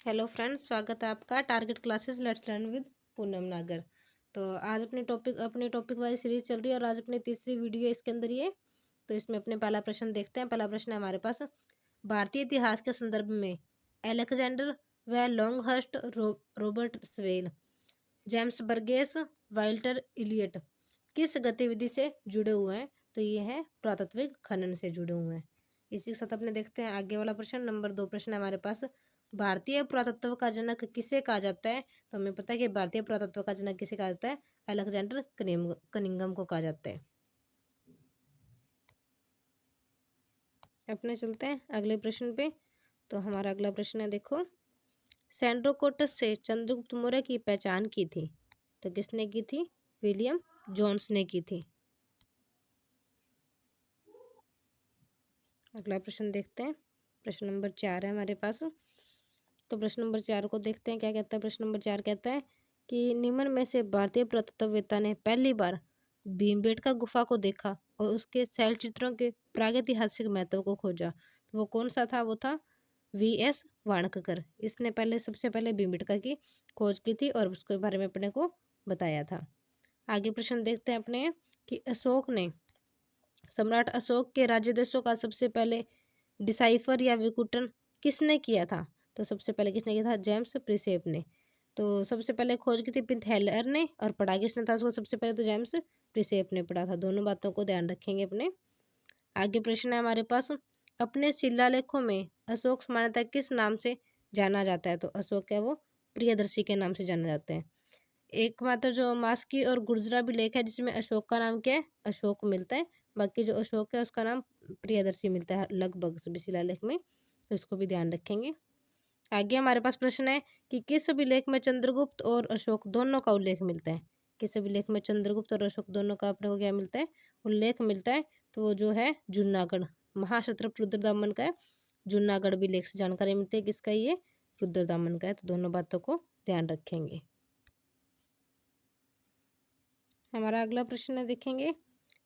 Hello friends, स्वागत है आपका target classes let's learn with Poonam नागर। तो आज अपनी टॉपिक वाइज सीरीज चल रही है और आज अपनी तीसरी वीडियो है इसके अंदर ये। तो इसमें अपने पहला प्रश्न देखते हैं। पहला प्रश्न है हमारे पास, भारतीय इतिहास के संदर्भ में अलेक्जेंडर व Longhurst, Robert Sewell, James Burgess, Walter Elliot किस गतिविधि से जुड़े हुए हैं? तो ये है पुरातात्विक खनन से जुड़े हुए हैं। इसी के साथ अपने देखते हैं आगे वाला प्रश्न। नंबर 2 प्रश्न है हमारे पास, भारतीय पुरातत्व का जनक किसे कहा जाता है? तो हमें पता है कि भारतीय पुरातत्व का जनक किसे कहा जाता है? अलेक्जेंडर कनिंघम को कहा जाता है। अपने चलते हैं अगले प्रश्न पे। तो हमारा अगला प्रश्न है, देखो, सैंड्रोकोटस से चंद्रगुप्त मौर्य की पहचान की थी? तो किसने की थी? विलियम जोन्स ने की थी। अगला प्रश्न देखते हैं। प्रश्न नंबर 4 है हमारे पास। तो प्रश्न नंबर 4 को देखते हैं क्या कहता है। प्रश्न नंबर 4 कहता है कि निम्न में से भारतीय पुरातत्ववेत्ता ने पहली बार भीमबेटका गुफा को देखा और उसके शैल चित्रों के प्रागैतिहासिक महत्व को खोजा। तो वो कौन सा था? वो था वी.एस. वाणककर। इसने सबसे पहले भीमबेटका की खोज की थी और उसके बारे में अपने को बताया था। आगे प्रश्न देखते हैं अपने कि सम्राट अशोक के राज्यादेशों का सबसे पहले डिसाइफर या विकुटन किसने किया था? तो सबसे पहले किसने किया था? जेम्स प्रिसेप ने। तो सबसे पहले खोज की थी पिंथ हेलर ने और पढ़ा किसने था उसको? सबसे पहले तो जेम्स प्रिसेप ने पढ़ा था। दोनों बातों को ध्यान रखेंगे अपने। आगे प्रश्न है हमारे पास, अपने शिलालेखों में अशोक सामान्यतः किस नाम से जाना जाता है? तो अशोक है वो प्रियदर्शी के नाम से जाना जाता है। एकमात्र जो मास्की और गुर्जरा लेख है जिसमें अशोक का नाम क्या है? अशोक मिलता है। बाकी जो अशोक है उसका नाम प्रियदर्शी मिलता है लगभग सभी शिलालेख में। तो इसको भी ध्यान रखेंगे। आगे हमारे पास प्रश्न है कि किस अभिलेख में चंद्रगुप्त और अशोक दोनों का उल्लेख मिलता है? किस अभिलेख में चंद्रगुप्त और अशोक दोनों का अपने को क्या मिलता है? उल्लेख मिलता है। तो वो जो है जूनागढ़ महाक्षत्रप रुद्रदामन का है। जूनागढ़ अभिलेख से जानकारी मिलती है किसका? ये रुद्रदामन का है। तो दोनों बातों को ध्यान रखेंगे। हमारा अगला प्रश्न है, देखेंगे,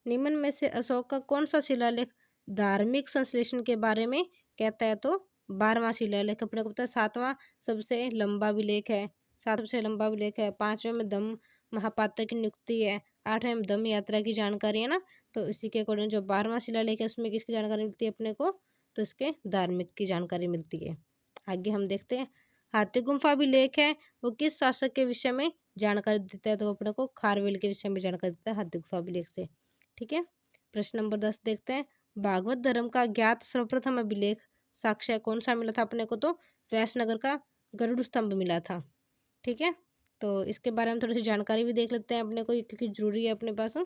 निम्न में से अशोक का कौन सा शिलालेख धार्मिक संश्लेषण के बारे में कहता है? तो 12वां शिलालेख अपने को पता है। 7वां सबसे लंबा अभिलेख है। 7 सबसे लंबा अभिलेख है। 5वें में धम्म महापात्र की नियुक्ति है। 8वें में धम्म यात्रा की जानकारी है ना। तो इसी के अकॉर्डिंग जो 12वां शिलालेख है उसमें किसकी जानकारी मिलती है अपने को? तो इसके धार्मिक की जानकारी मिलती है। आगे हम देखते हैं, हाथी गुम्फा अभिलेख है वो किस शासक के विषय में जानकारी देता है? तो वो अपने को खारवेल के विषय में जानकारी देता है हाथी गुफा अभिलेख से। ठीक है। प्रश्न नंबर 10 देखते हैं, भागवत धर्म का ज्ञात सर्वप्रथम अभिलेख साक्ष्य कौन सा मिला था अपने को? तो व्यासनगर का गरुड़ स्तंभ मिला था। ठीक है। तो इसके बारे में थोड़ी सी जानकारी भी देख लेते हैं अपने को क्योंकि जरूरी है अपने पास।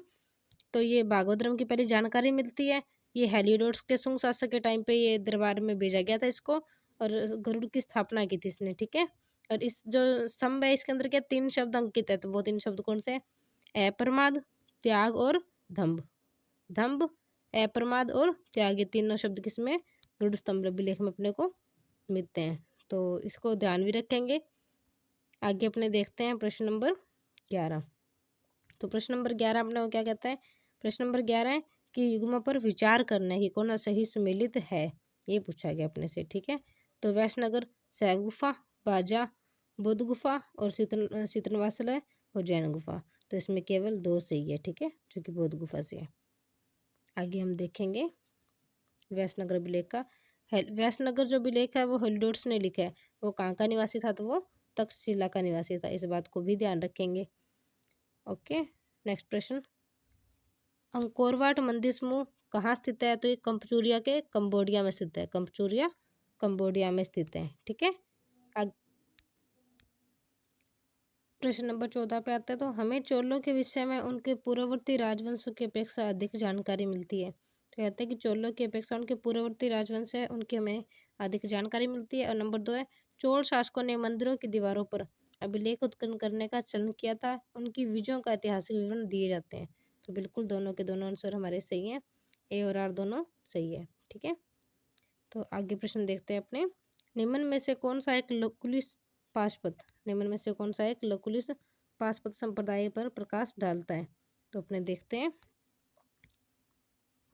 तो ये भागवत धर्म की पहले जानकारी मिलती है। ये हेलियोडोट्स के शुंग शासक के टाइम पे ये दरबार में भेजा गया था इसको और गरुड़ की स्थापना की थी इसने। ठीक है। और इस जो स्तंभ है इसके अंदर क्या 3 शब्द अंकित है? तो वो 3 शब्द कौन से? अप्रमाद, त्याग और धम्ब। धम्ब, अप्रमाद और त्याग, ये तीनों शब्द किसमें? गरुड़ स्तंभ अभिलेख में अपने को मिलते हैं। तो इसको ध्यान भी रखेंगे। आगे अपने देखते हैं प्रश्न नंबर 11। तो प्रश्न नंबर 11 अपने को क्या कहता है? प्रश्न नंबर 11 है कि युग्म पर विचार करना कि कौन सही सुमेलित है, ये पूछा गया अपने से। ठीक है। तो वैष्णगर, शैव गुफा, बाजा, बुद्ध गुफा और शीतनवासल और जैन गुफा। तो इसमें केवल 2 सही है। ठीक है, जो कि बुद्ध गुफा से है। आगे हम देखेंगे व्यासनगर अभिलेख का। व्यासनगर जो अभिलेख है वो हेरोडोटस ने लिखा है। वो कहाँ का निवासी था? तो वो तक्षशिला का निवासी था। इस बात को भी ध्यान रखेंगे। ओके। नेक्स्ट प्रश्न, अंकोरवाट मंदिर समूह कहाँ स्थित है? तो ये कंचुरिया के कंबोडिया में स्थित है। कंचुरिया कंबोडिया में स्थित है। ठीक है। प्रश्न नंबर 14 पे आते हैं, तो हमें चोलों के विषय में उनके पूर्ववर्ती राजवंशों की अपेक्षा अधिक जानकारी मिलती है। तो कहते हैं कि चोलों की अपेक्षा उनके पूर्ववर्ती राजवंश है उनकी हमें अधिक जानकारी मिलती है। और नंबर 2 है, चोल शासकों ने मंदिरों की दीवारों पर अभिलेख उत्पन्न करने का चलन किया था। उनकी विजयों का ऐतिहासिक विवरण दिए जाते हैं। तो बिल्कुल दोनों के दोनों आंसर हमारे सही हैं। ए और आर दोनों सही है। ठीक है। तो आगे प्रश्न देखते हैं अपने, निम्न में से कौन सा एक लकुलिस पाशपत निम्न में से कौन सा एक लकुलिस पाशपत संप्रदाय पर प्रकाश डालता है? तो अपने देखते हैं,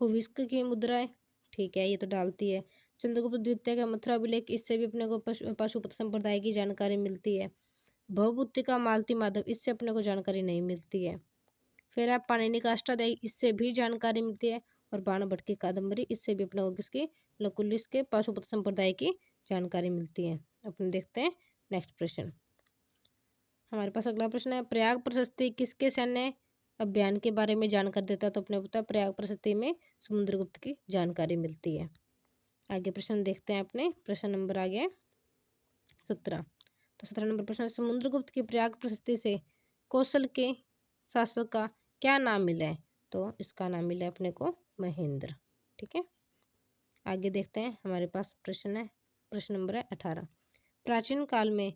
हुविस्क की मुद्राएं, ठीक है, ये तो डालती है। चंद्रगुप्त द्वितीय का मथुरा अभिलेख, इससे भी अपने को पाशुपत संप्रदाय की जानकारी मिलती है। भवभूति का मालती माधव, इससे अपने को जानकारी नहीं मिलती है। फिर आप पाणिनि का अष्टाध्यायी, इससे भी जानकारी मिलती है। और बाणभट्ट की कादम्बरी, इससे भी अपने को किसकी, लकुलिस के पाशुपत संप्रदाय की जानकारी मिलती है। अपन देखते हैं नेक्स्ट प्रश्न। हमारे पास अगला प्रश्न है, प्रयाग प्रशस्ति किसके सैन्य अभियान के बारे में जानकारी देता है? तो अपने पता प्रयाग प्रशस्ति में समुद्रगुप्त की जानकारी मिलती है। आगे प्रश्न देखते हैं अपने, प्रश्न नंबर आ गया 17। तो 17 नंबर प्रश्न, समुद्रगुप्त की प्रयाग प्रशस्ति से कौशल के शासक का क्या नाम मिला है? तो इसका नाम मिला है अपने को महेंद्र। ठीक है, आगे देखते हैं। हमारे पास प्रश्न है, प्रश्न नंबर है 18। प्राचीन काल में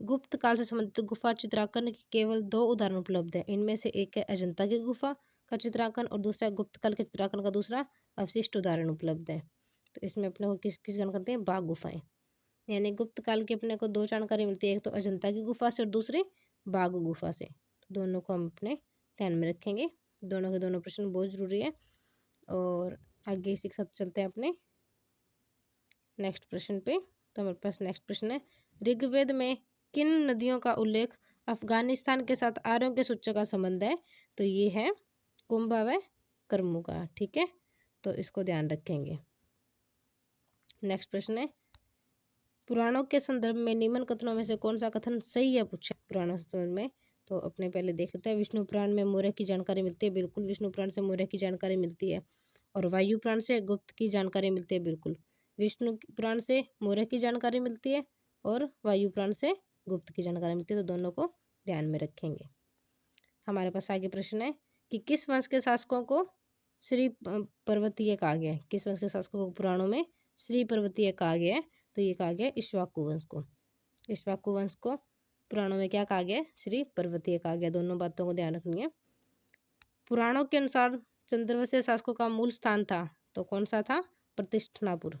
गुप्त काल से संबंधित गुफा चित्रांकन की केवल 2 उदाहरण उपलब्ध है। इनमें से एक है अजंता की गुफा का चित्रांकन और दूसरा गुप्त काल के चित्रांकन का दूसरा अवशिष्ट उदाहरण उपलब्ध है। तो इसमें अपने को किस किस जानकारी करते हैं, बाघ गुफाएं। यानी गुप्त काल की अपने को 2 जानकारी मिलती है, एक तो अजंता की गुफा से और दूसरी बाघ गुफा से। तो दोनों को हम अपने ध्यान में रखेंगे, दोनों के दोनों प्रश्न बहुत जरूरी है। और आगे इसी के साथ चलते हैं अपने नेक्स्ट प्रश्न पे। तो हमारे पास नेक्स्ट प्रश्न है, ऋग्वेद में किन नदियों का उल्लेख अफगानिस्तान के साथ आर्यों के सूचक का संबंध है? तो ये है कुंभा व करमू का। ठीक है, तो इसको ध्यान रखेंगे। नेक्स्ट प्रश्न है, पुराणों के संदर्भ में निम्न कथनों में से कौन सा कथन सही है? पूछा पुराणों के संदर्भ में। तो अपने पहले देख लेते हैं, विष्णु पुराण में मौर्य की जानकारी मिलती है, बिल्कुल विष्णु पुराण से मौर्य की जानकारी मिलती है। और वायु पुराण से गुप्त की जानकारी मिलती है, बिल्कुल विष्णु पुराण से मौर्य की जानकारी मिलती है और वायु पुराण से गुप्त की जानकारी मिलती है। तो दोनों को ध्यान में रखेंगे। हमारे पास आगे प्रश्न है कि किस वंश के शासकों को श्री पर्वतीय कहा गया है? किस वंश के शासकों को पुराणों में श्री पर्वतीय कहा गया है? तो ये कहा गया इक्ष्वाकु वंश को। इक्ष्वाकु वंश को पुराणों में क्या कहा गया? श्री पर्वतीय कहा गया। दोनों बातों को ध्यान रखनी है। पुराणों के अनुसार चंद्रवंशीय शासकों का मूल स्थान था, तो कौन सा था? प्रतिष्ठापुर।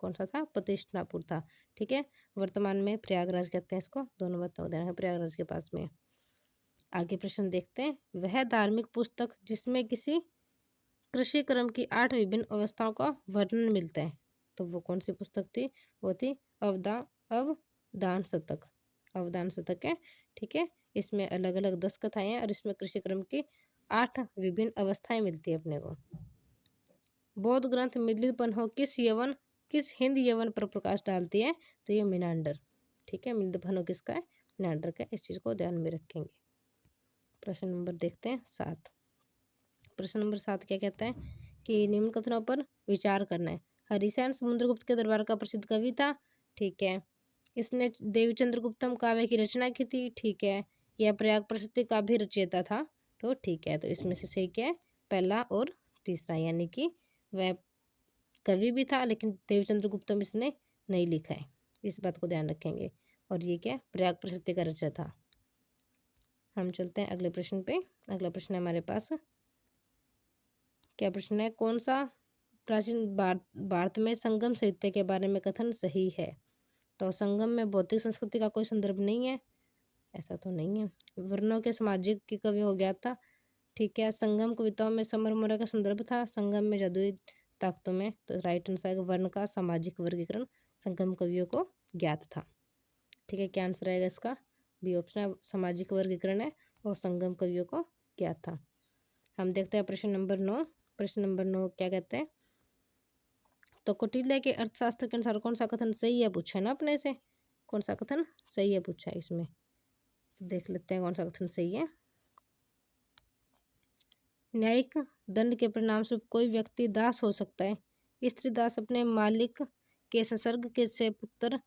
कौन सा था? प्रतिष्ठापुर था। ठीक है, वर्तमान में प्रयागराज कहते हैं इसको। दोनों बातों को ध्यान रखें, प्रयागराज के पास में। आगे प्रश्न देखते हैं, वह धार्मिक पुस्तक जिसमें किसी कृषि क्रम की 8 विभिन्न अवस्थाओं का वर्णन मिलता है, तो वो कौन सी पुस्तक थी? वो थी अवदान शतक। अवदान शतक है। ठीक है, इसमें अलग अलग 10 कथाएं हैं और इसमें कृषि क्रम की 8 विभिन्न अवस्थाएं मिलती है अपने को। बौद्ध ग्रंथ मिलिंदपन्हो किस हिंद यवन पर प्रकाश डालती है? तो ये मीनांडर। ठीक है, मिलिंदपन्हो किसका है? मीनांडर का। इस चीज को ध्यान में रखेंगे। प्रश्न नंबर देखते हैं 7। प्रश्न नंबर 7 क्या कहता है कि निम्न कथनों पर विचार करना है। हरिसेन समुद्रगुप्त के दरबार का प्रसिद्ध कवि था। ठीक है, इसने देवी चंद्रगुप्तम काव्य की रचना की थी। ठीक है, यह प्रयाग प्रशस्ति का भी रचयिता था। तो ठीक है, तो इसमें से सही क्या है? पहला और तीसरा, यानी कि वह कवि भी था लेकिन देवी चंद्रगुप्तम इसने नहीं लिखा है। इस बात को ध्यान रखेंगे। और ये क्या? प्रयाग प्रशस्ति का रचयिता था। हम चलते हैं अगले प्रश्न पे। अगला प्रश्न है हमारे पास, क्या प्रश्न है, कौन सा प्राचीन भारत में संगम साहित्य के बारे में कथन सही है? तो संगम में भौतिक संस्कृति का कोई संदर्भ नहीं है, ऐसा तो नहीं है। वर्णों के सामाजिक की कवि हो गया था। ठीक है, संगम कविताओं में समर मोरा का संदर्भ था, संगम में जादुई ताकतों में। तो राइट आंसर है वर्ण का सामाजिक वर्गीकरण संगम कवियों को ज्ञात था। ठीक है, क्या आंसर आएगा इसका? बी ऑप्शन है, सामाजिक वर्गीकरण है और संगम कवियों को ज्ञात था। हम देखते हैं प्रश्न नंबर 9। प्रश्न नंबर 9 क्या कहते हैं, तो कौटिल्य के अर्थशास्त्र के अनुसार कौन सा कथन सही है? पूछा है ना अपने से, कौन सा कथन सही है पूछा है इसमें। तो देख लेते हैं कौन सा कथन सही है। न्यायिक दंड के परिणाम स्वरूप कोई व्यक्ति दास हो सकता है। स्त्री दास अपने मालिक के संसर्ग के से पुत्र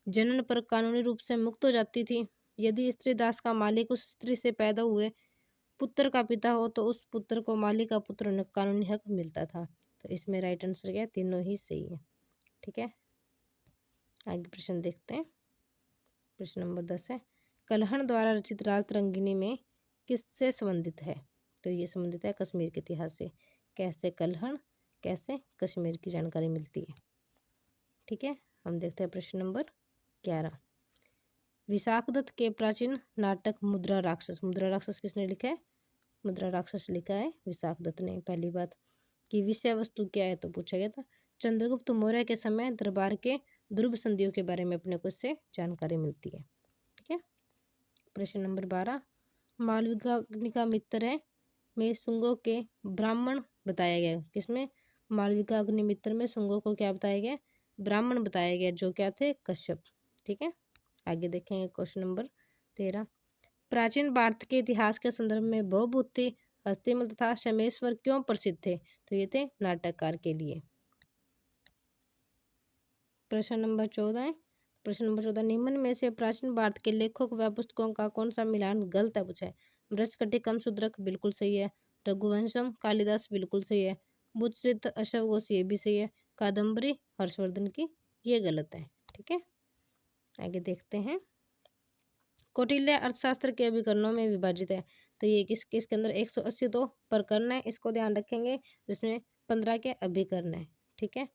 जनन पर कानूनी रूप से मुक्त हो जाती थी। यदि स्त्री दास का मालिक उस स्त्री से पैदा हुए पुत्र का पिता हो तो उस पुत्र को मालिक का पुत्र होने का कानूनी हक मिलता था। तो इसमें राइट आंसर क्या है? तीनों ही सही है। ठीक है, आगे प्रश्न देखते हैं। प्रश्न नंबर 10 है, कल्हण द्वारा रचित राजतरंगिणी में किससे संबंधित है? तो ये संबंधित है कश्मीर के इतिहास से। कैसे कल्हण, कैसे कश्मीर की जानकारी मिलती है। ठीक है, हम देखते हैं प्रश्न नंबर 11। विशाखदत्त के प्राचीन नाटक मुद्रा राक्षस। मुद्रा राक्षस किसने लिखा है? मुद्रा राक्षस लिखा है विशाखदत्त ने। पहली बात कि विषय वस्तु क्या है? तो पूछा गया था चंद्रगुप्त मौर्य के समय दरबार के ध्रुव संधियों के बारे में अपने को इससे जानकारी मिलती है। ठीक है। प्रश्न नंबर 12, मालविका मित्र में शुंगों के ब्राह्मण बताया गया। किसमें? मालविका अग्निमित्र में शुंगों को क्या बताया गया? ब्राह्मण बताया गया, जो क्या थे? कश्यप। ठीक है। आगे देखेंगे क्वेश्चन नंबर 13, प्राचीन भारत के इतिहास के संदर्भ में भवभूति, हस्तिमल तथा शमेश्वर क्यों प्रसिद्ध थे? तो ये थे नाटककार के लिए। प्रश्न नंबर 14, निम्न में से प्राचीन भारत के लेखक व पुस्तकों का कौन सा मिलान गलत है? पूछा है। मृच्छकटिकम शूद्रक बिल्कुल सही है। रघुवंशम कालिदास बिल्कुल सही है। बुद्धचरित्र अश्वघोष ये भी सही है। कादम्बरी हर्षवर्धन की ये गलत है। ठीक है। आगे देखते हैं। कौटिल्य अर्थशास्त्र के अभिकरणों में विभाजित है। तो ये किसके अंदर 180 तो प्रकरण है, इसको ध्यान रखेंगे, जिसमें 15 के अभिकरण है। ठीक है।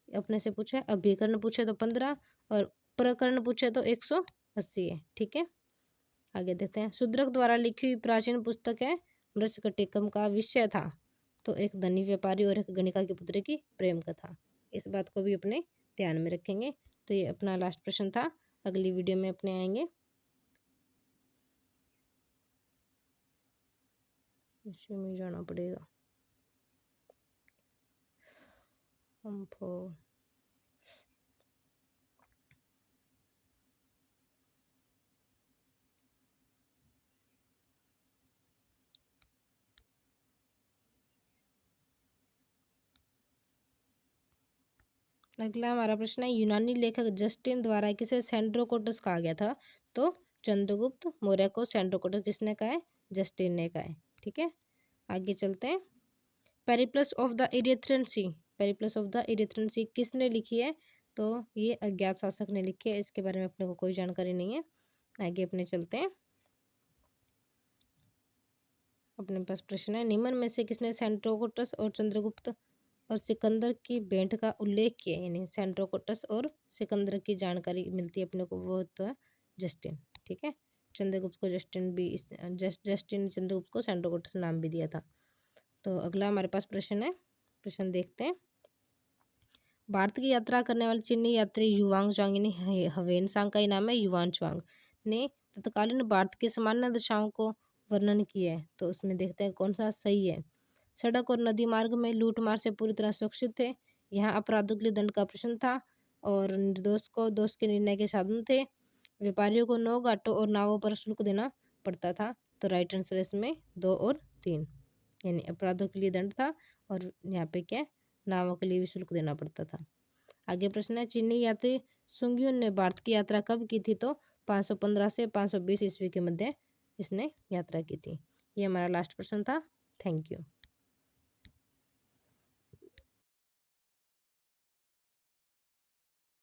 अपने से पूछे अभिकरण पूछे तो 15 और प्रकरण पूछे तो 180 है। ठीक है। आगे देखते हैं। शूद्रक द्वारा लिखी हुई प्राचीन पुस्तक है मृच्छकटिकम का विषय था तो एक धनी व्यापारी और एक गणिका की पुत्री की प्रेम कथा। इस बात को भी अपने ध्यान में रखेंगे। तो ये अपना लास्ट प्रश्न था। अगली वीडियो में अपने आएंगे। इसमें जाना पड़ेगा हमको। अगला हमारा प्रश्न है, यूनानी लेखक जस्टिन द्वारा किसे सेंड्रोकोटस कहा गया था? तो चंद्रगुप्त मौर्य को सेंड्रोकोटस किसने कहा है? जस्टिन ने कहा है। ठीक है। आगे चलते हैं। Periplus of the Erythraean Sea, Periplus of the Erythraean Sea किसने लिखी है? तो ये अज्ञात शासक ने लिखी है। इसके बारे में अपने को कोई जानकारी नहीं है। आगे अपने चलते हैं। अपने पास प्रश्न है, निम्न में से किसने सेंड्रोकोटस और चंद्रगुप्त और सिकंदर की भेंट का उल्लेख किया? यानी सेंड्रोकोटस और सिकंदर की जानकारी मिलती है अपने को, वो तो है जस्टिन। ठीक है। चंद्रगुप्त को जस्टिन भी जस्टिन चंद्रगुप्त को सेंड्रोकोटस नाम भी दिया था। तो अगला हमारे पास प्रश्न है, प्रश्न देखते हैं। भारत की यात्रा करने वाले चीनी यात्री युवांग चांग यानी हवेन सांग का ही नाम है युवान चांग ने तत्कालीन भारत की सामान्य दशाओं को वर्णन किया है। तो उसमें देखते हैं कौन सा सही है। सड़क और नदी मार्ग में लूटमार से पूरी तरह सुरक्षित थे। यहाँ अपराधों के लिए दंड का प्रश्न था और निर्दोष को दोष के निर्णय के साधन थे। व्यापारियों को नौ घाटों और नावों पर शुल्क देना पड़ता था। तो राइट आंसर इसमें 2 और 3, यानी अपराधों के लिए दंड था और यहाँ पे क्या नावों के लिए भी शुल्क देना पड़ता था। आगे प्रश्न है, चीनी यात्री सुंग्युन ने भारत की यात्रा कब की थी? तो 515 से 520 ईस्वी के मध्य इसने यात्रा की थी। ये हमारा लास्ट प्रश्न था। Thank you.